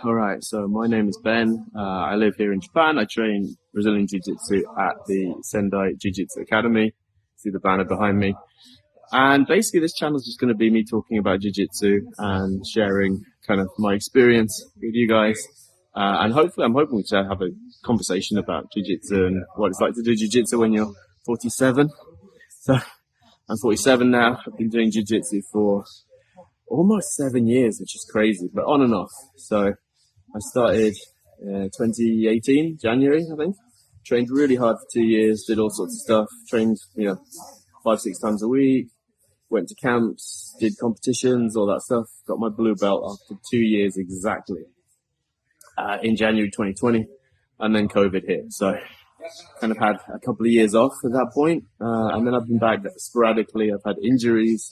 All right, so my name is Ben. I live here in Japan. I train Brazilian Jiu-Jitsu at the Sendai Jiu-Jitsu Academy. See the banner behind me. And basically this channel is just going to be me talking about Jiu-Jitsu and sharing kind of my experience with you guys. And hopefully I'm hoping to have a conversation about Jiu-Jitsu and what it's like to do Jiu-Jitsu when you're 47. So I'm 47 now. I've been doing Jiu-Jitsu for almost 7 years, which is crazy, but on and off. So I started 2018, January, I think. Trained really hard for 2 years, did all sorts of stuff. Trained, 5-6 times a week. Went to camps, did competitions, all that stuff. Got my blue belt after 2 years exactly in January 2020. And then COVID hit. So kind of had a couple of years off at that point. And then I've been back sporadically. I've had injuries.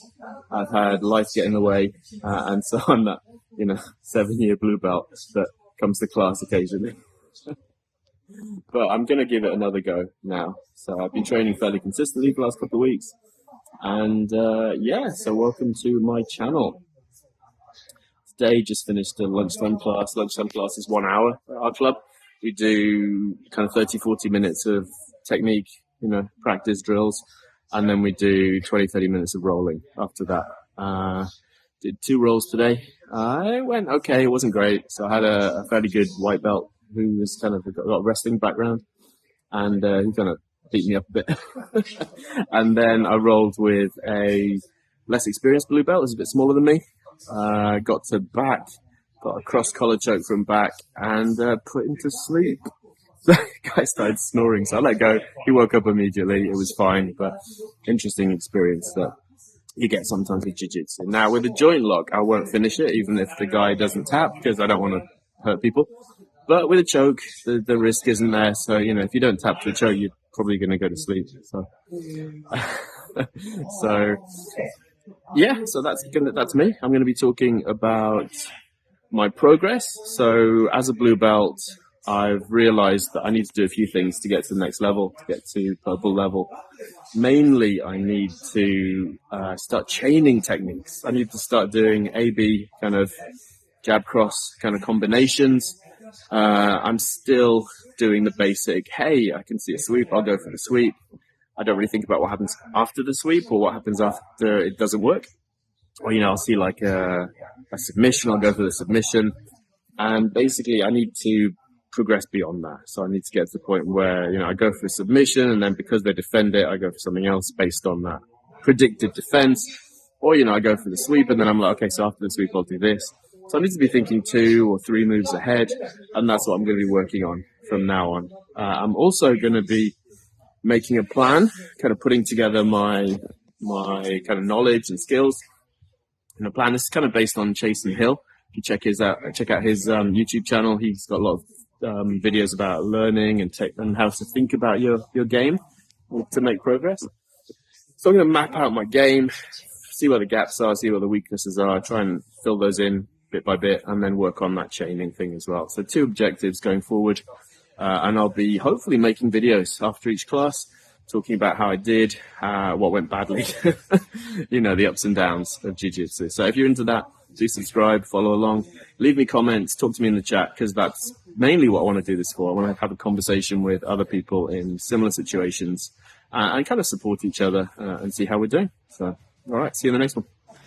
I've had life get in the way. And so I'm that, 7-year blue belt that comes to class occasionally. But I'm going to give it another go now. So I've been training fairly consistently for the last couple of weeks. And so welcome to my channel. Today just finished a lunchtime class. Lunchtime class is 1 hour at our club. We do kind of 30-40 minutes of technique, practice drills. And then we do 20-30 minutes of rolling after that. Did 2 rolls today. I went okay. It wasn't great. So I had a fairly good white belt who was kind of got a wrestling background. And he kind of beat me up a bit. And then I rolled with a less experienced blue belt. It was a bit smaller than me. Got to back. Got a cross collar choke from back and put him to sleep. The guy started snoring, so I let go. He woke up immediately. It was fine, but interesting experience that you get sometimes with jiu-jitsu. Now, with a joint lock, I won't finish it, even if the guy doesn't tap, because I don't want to hurt people. But with a choke, the risk isn't there. So, if you don't tap to a choke, you're probably going to go to sleep. So, so that's me. I'm going to be talking about my progress. So as a blue belt, I've realized that I need to do a few things to get to the next level, to get to purple level. Mainly, I need to start chaining techniques. I need to start doing A-B kind of jab cross kind of combinations. I'm still doing the basic, hey, I can see a sweep, I'll go for the sweep. I don't really think about what happens after the sweep or what happens after it doesn't work. Or, I'll see like a submission, I'll go for the submission. And basically, I need to progress beyond that. So I need to get to the point where, I go for a submission, and then because they defend it, I go for something else based on that predicted defense. Or, I go for the sweep, and then I'm like, okay, so after the sweep, I'll do this. So I need to be thinking 2 or 3 moves ahead, and that's what I'm going to be working on from now on. I'm also going to be making a plan, kind of putting together my kind of knowledge and skills. And the plan is kind of based on Chasen Hill. You check out his YouTube channel. He's got a lot of videos about learning and how to think about your game to make progress. So I'm going to map out my game, see where the gaps are, see where the weaknesses are, try and fill those in bit by bit, and then work on that chaining thing as well. So 2 objectives going forward. And I'll be hopefully making videos after each class, talking about how I did, what went badly, the ups and downs of jiu-jitsu. So if you're into that, do subscribe, follow along, leave me comments, talk to me in the chat, because that's mainly what I want to do this for. I want to have a conversation with other people in similar situations and kind of support each other and see how we're doing. So, all right, see you in the next one.